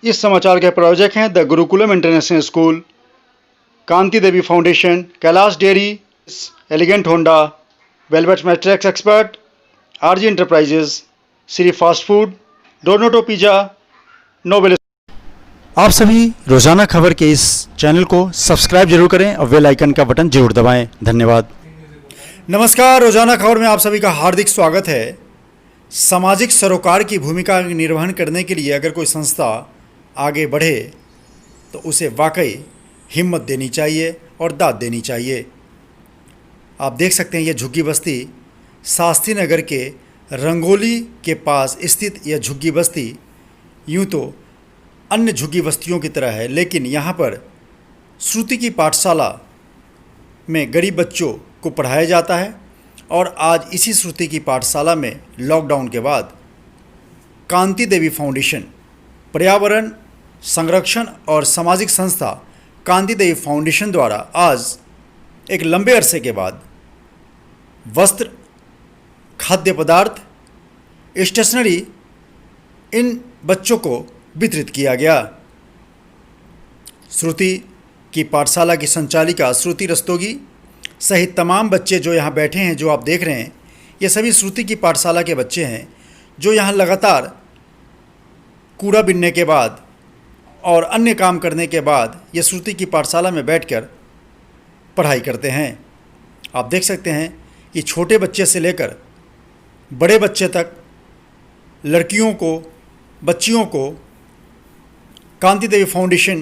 इस समाचार के प्रायोजक हैं the Gurukulam international school, Kanti Devi foundation, Kailash dairy, elegant Honda, velvet matrix expert, RG enterprises, Shri fast food, डोनोटो पिज्जा, नोबेल। आप सभी रोजाना खबर के इस चैनल को सब्सक्राइब जरूर करें और बेल आइकन का बटन जरूर दबाएं। धन्यवाद। नमस्कार, रोजाना खबर में आप सभी का हार्दिक स्वागत है। सामाजिक सरोकार की भूमिका निर्वहन करने के लिए अगर कोई संस्था आगे बढ़े तो उसे वाकई हिम्मत देनी चाहिए और दाद देनी चाहिए। आप देख सकते हैं यह झुग्गी बस्ती शास्त्री नगर के रंगोली के पास स्थित यह झुग्गी बस्ती यूँ तो अन्य झुग्गी बस्तियों की तरह है, लेकिन यहाँ पर श्रुति की पाठशाला में गरीब बच्चों को पढ़ाया जाता है। और आज इसी श्रुति की पाठशाला में लॉकडाउन के बाद कांति देवी फाउंडेशन, पर्यावरण संरक्षण और सामाजिक संस्था कांति देवी फाउंडेशन द्वारा आज एक लंबे अरसे के बाद वस्त्र, खाद्य पदार्थ, स्टेशनरी इन बच्चों को वितरित किया गया। श्रुति की पाठशाला की संचालिका श्रुति रस्तोगी सहित तमाम बच्चे जो यहाँ बैठे हैं, जो आप देख रहे हैं, ये सभी श्रुति की पाठशाला के बच्चे हैं जो यहाँ लगातार कूड़ा बिनने के बाद और अन्य काम करने के बाद ये श्रुति की पाठशाला में बैठकर पढ़ाई करते हैं। आप देख सकते हैं कि छोटे बच्चे से लेकर बड़े बच्चे तक, लड़कियों को, बच्चियों को कांति देवी फाउंडेशन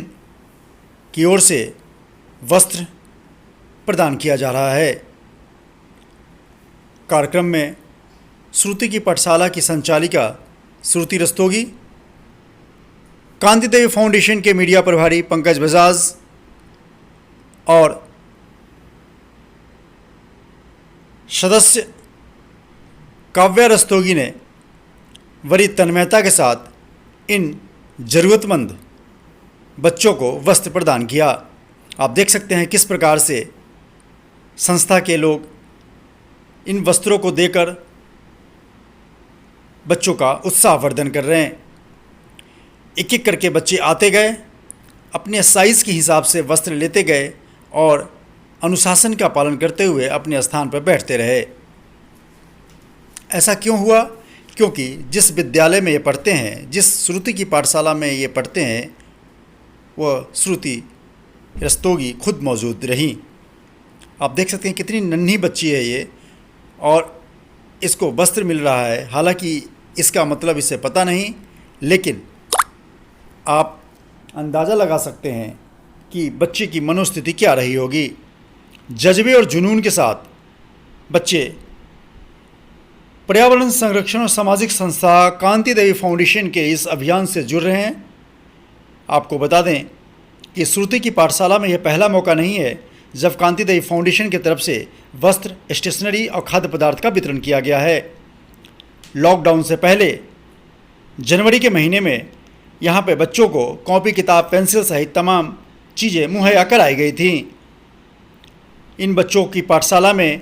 की ओर से वस्त्र प्रदान किया जा रहा है। कार्यक्रम में श्रुति की पाठशाला की संचालिका श्रुति रस्तोगी, कांति देवी फाउंडेशन के मीडिया प्रभारी पंकज बजाज और सदस्य काव्या रस्तोगी ने बड़ी तन्मयता के साथ इन ज़रूरतमंद बच्चों को वस्त्र प्रदान किया। आप देख सकते हैं किस प्रकार से संस्था के लोग इन वस्त्रों को देकर बच्चों का उत्साहवर्धन कर रहे हैं। एक एक करके बच्चे आते गए, अपने साइज़ के हिसाब से वस्त्र लेते गए और अनुशासन का पालन करते हुए अपने स्थान पर बैठते रहे। ऐसा क्यों हुआ? क्योंकि जिस विद्यालय में ये पढ़ते हैं, जिस श्रुति की पाठशाला में ये पढ़ते हैं, वह श्रुति रस्तोगी खुद मौजूद रहीं। आप देख सकते हैं कितनी नन्ही बच्ची है ये, और इसको वस्त्र मिल रहा है। हालांकि इसका मतलब इसे पता नहीं, लेकिन आप अंदाज़ा लगा सकते हैं कि बच्चे की मनोस्थिति क्या रही होगी। जज्बे और जुनून के साथ बच्चे पर्यावरण संरक्षण और सामाजिक संस्था कांति देवी फाउंडेशन के इस अभियान से जुड़ रहे हैं। आपको बता दें कि श्रुति की पाठशाला में यह पहला मौका नहीं है जब कांति देवी फाउंडेशन की तरफ से वस्त्र, स्टेशनरी और खाद्य पदार्थ का वितरण किया गया है। लॉकडाउन से पहले जनवरी के महीने में यहाँ पे बच्चों को कॉपी, किताब, पेंसिल सहित तमाम चीज़ें मुहैया कराई गई थीं। इन बच्चों की पाठशाला में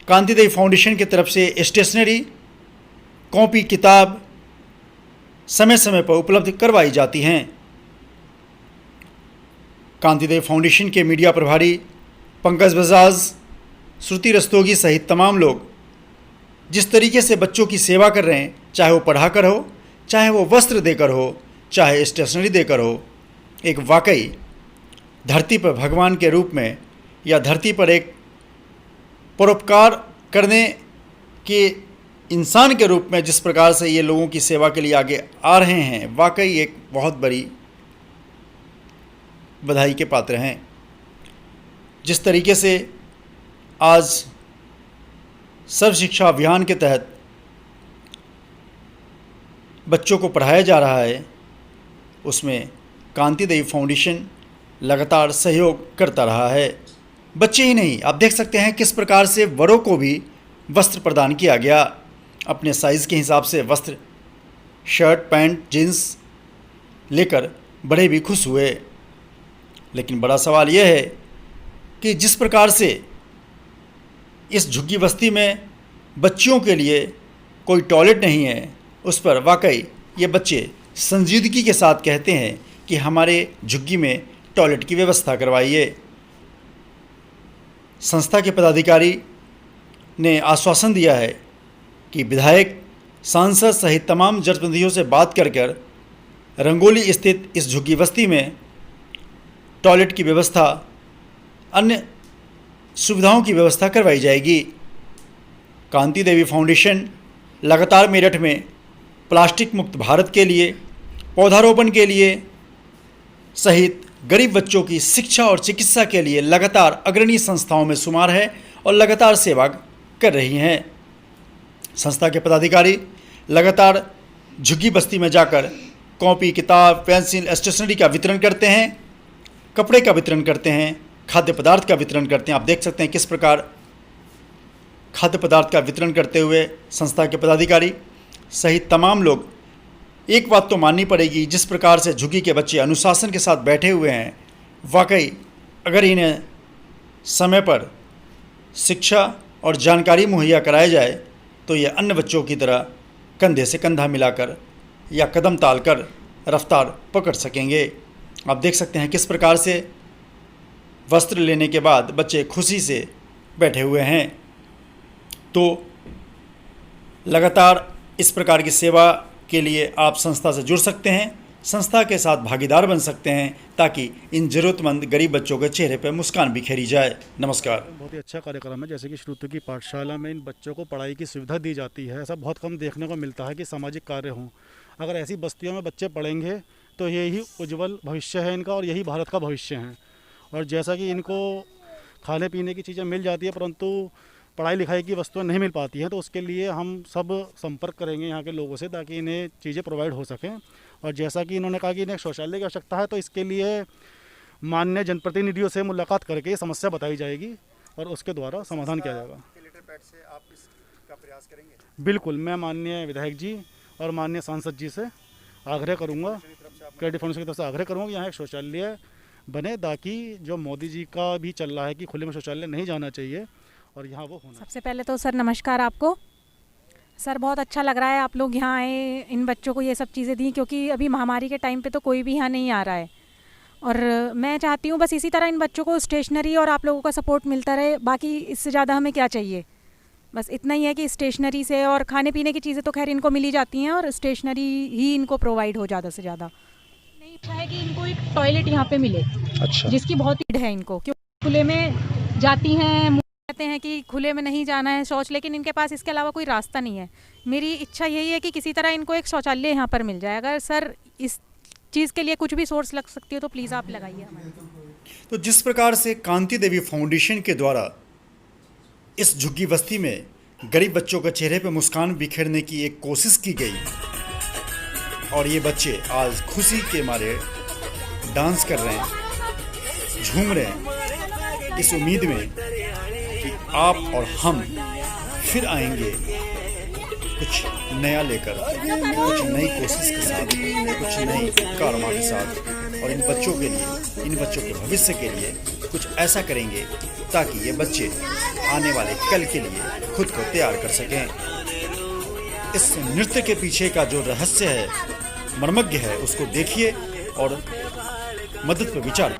कांति देवी फाउंडेशन की तरफ से स्टेशनरी, कॉपी, किताब समय समय पर उपलब्ध करवाई जाती हैं। कांति देवी फाउंडेशन के मीडिया प्रभारी पंकज बजाज, श्रुति रस्तोगी सहित तमाम लोग जिस तरीके से बच्चों की सेवा कर रहे हैं, चाहे वो पढ़ाकर हो, चाहे वो वस्त्र देकर हो, चाहे स्टेशनरी देकर हो, एक वाकई धरती पर भगवान के रूप में या धरती पर एक परोपकार करने के इंसान के रूप में जिस प्रकार से ये लोगों की सेवा के लिए आगे आ रहे हैं, वाकई एक बहुत बड़ी बधाई के पात्र हैं। जिस तरीके से आज सर्व शिक्षा अभियान के तहत बच्चों को पढ़ाया जा रहा है, उसमें कांति देवी फाउंडेशन लगातार सहयोग करता रहा है। बच्चे ही नहीं, आप देख सकते हैं किस प्रकार से बड़ों को भी वस्त्र प्रदान किया गया। अपने साइज़ के हिसाब से वस्त्र, शर्ट, पैंट, जीन्स लेकर बड़े भी खुश हुए। लेकिन बड़ा सवाल यह है कि जिस प्रकार से इस झुग्गी बस्ती में बच्चियों के लिए कोई टॉयलेट नहीं है, उस पर वाकई ये बच्चे संजीदगी के साथ कहते हैं कि हमारे झुग्गी में टॉयलेट की व्यवस्था करवाइए। संस्था के पदाधिकारी ने आश्वासन दिया है कि विधायक, सांसद सहित तमाम जनप्रतिनिधियों से बात कर रंगोली स्थित इस झुग्गी बस्ती में टॉयलेट की व्यवस्था, अन्य सुविधाओं की व्यवस्था करवाई जाएगी। कांति देवी फाउंडेशन लगातार मेरठ में प्लास्टिक मुक्त भारत के लिए, पौधारोपण के लिए सहित गरीब बच्चों की शिक्षा और चिकित्सा के लिए लगातार अग्रणी संस्थाओं में शुमार है और लगातार सेवा कर रही हैं। संस्था के पदाधिकारी लगातार झुग्गी बस्ती में जाकर कॉपी, किताब, पेंसिल, स्टेशनरी का वितरण करते हैं, कपड़े का वितरण करते हैं, खाद्य पदार्थ का वितरण करते हैं। आप देख सकते हैं किस प्रकार खाद्य पदार्थ का वितरण करते हुए संस्था के पदाधिकारी सहित तमाम लोग। एक बात तो माननी पड़ेगी, जिस प्रकार से झुग्गी के बच्चे अनुशासन के साथ बैठे हुए हैं, वाकई अगर इन्हें समय पर शिक्षा और जानकारी मुहैया कराई जाए तो ये अन्य बच्चों की तरह कंधे से कंधा मिलाकर या कदम तालकर रफ्तार पकड़ सकेंगे। आप देख सकते हैं किस प्रकार से वस्त्र लेने के बाद बच्चे खुशी से बैठे हुए हैं। तो लगातार इस प्रकार की सेवा के लिए आप संस्था से जुड़ सकते हैं, संस्था के साथ भागीदार बन सकते हैं, ताकि इन ज़रूरतमंद गरीब बच्चों के चेहरे पर मुस्कान बिखेरी जाए। नमस्कार। बहुत ही अच्छा कार्यक्रम है। जैसे कि श्रुति की पाठशाला में इन बच्चों को पढ़ाई की सुविधा दी जाती है, ऐसा बहुत कम देखने को मिलता है कि सामाजिक कार्य हों। अगर ऐसी बस्तियों में बच्चे पढ़ेंगे तो यही उज्जवल भविष्य है इनका और यही भारत का भविष्य है। और जैसा कि इनको खाने पीने की चीज़ें मिल जाती है परंतु पढ़ाई लिखाई की वस्तुएं नहीं मिल पाती हैं, तो उसके लिए हम सब संपर्क करेंगे यहाँ के लोगों से ताकि इन्हें चीज़ें प्रोवाइड हो सकें। और जैसा कि इन्होंने कहा कि इन्हें शौचालय की आवश्यकता है, तो इसके लिए माननीय जनप्रतिनिधियों से मुलाकात करके ये समस्या बताई जाएगी और उसके द्वारा समाधान किया जाएगा। लेटर पैड से आप इसका प्रयास करेंगे? बिल्कुल, मैं माननीय विधायक जी और माननीय सांसद जी से आग्रह करूँगा, क्रेडिट फाउंडेशन की तरफ से आग्रह करूँगा कि यहाँ एक शौचालय बने, ताकि जो मोदी जी का भी चल रहा है कि खुले में शौचालय नहीं जाना चाहिए और यहाँ वो होना। सबसे पहले तो सर नमस्कार आपको। सर बहुत अच्छा लग रहा है आप लोग यहाँ आए, इन बच्चों को ये सब चीज़ें दी, क्योंकि अभी महामारी के टाइम पे तो कोई भी यहाँ नहीं आ रहा है। और मैं चाहती हूँ बस इसी तरह इन बच्चों को स्टेशनरी और आप लोगों का सपोर्ट मिलता रहे, बाकी इससे ज़्यादा हमें क्या चाहिए। बस इतना ही है कि स्टेशनरी से और खाने पीने की चीज़ें तो खैर इनको मिल ही जाती हैं, और स्टेशनरी ही इनको प्रोवाइड हो ज़्यादा से ज़्यादा। नहीं इच्छा है कि इनको एक टॉयलेट यहाँ पे मिले, अच्छा, जिसकी बहुत नीड है इनको, क्योंकि खुले में जाती हैं, कहते हैं कि खुले में नहीं जाना है शौच, लेकिन इनके पास इसके अलावा कोई रास्ता नहीं है। मेरी इच्छा यही है कि किसी तरह इनको एक शौचालय यहाँ पर मिल जाए। अगर सर इस चीज़ के लिए कुछ भी सोर्स लग सकती हो तो प्लीज़ आप लगाइए हमारे। तो जिस प्रकार से कांति देवी फाउंडेशन के द्वारा इस झुग्गी बस्ती में गरीब बच्चों के चेहरे पर मुस्कान बिखेरने की एक कोशिश की गई और ये बच्चे आज खुशी के मारे डांस कर रहे हैं, झूम रहे हैं, इस उम्मीद में कि आप और हम फिर आएंगे कुछ नया लेकर, कुछ नई कोशिश के साथ, कुछ नई कारनामा के साथ, और इन बच्चों के लिए, इन बच्चों के भविष्य के लिए कुछ ऐसा करेंगे ताकि ये बच्चे आने वाले कल के लिए खुद को तैयार कर सकें। इस नृत्य के पीछे का जो रहस्य है, मर्मज्ञ है, उसको देखिए और मदद पर विचार कीजिए।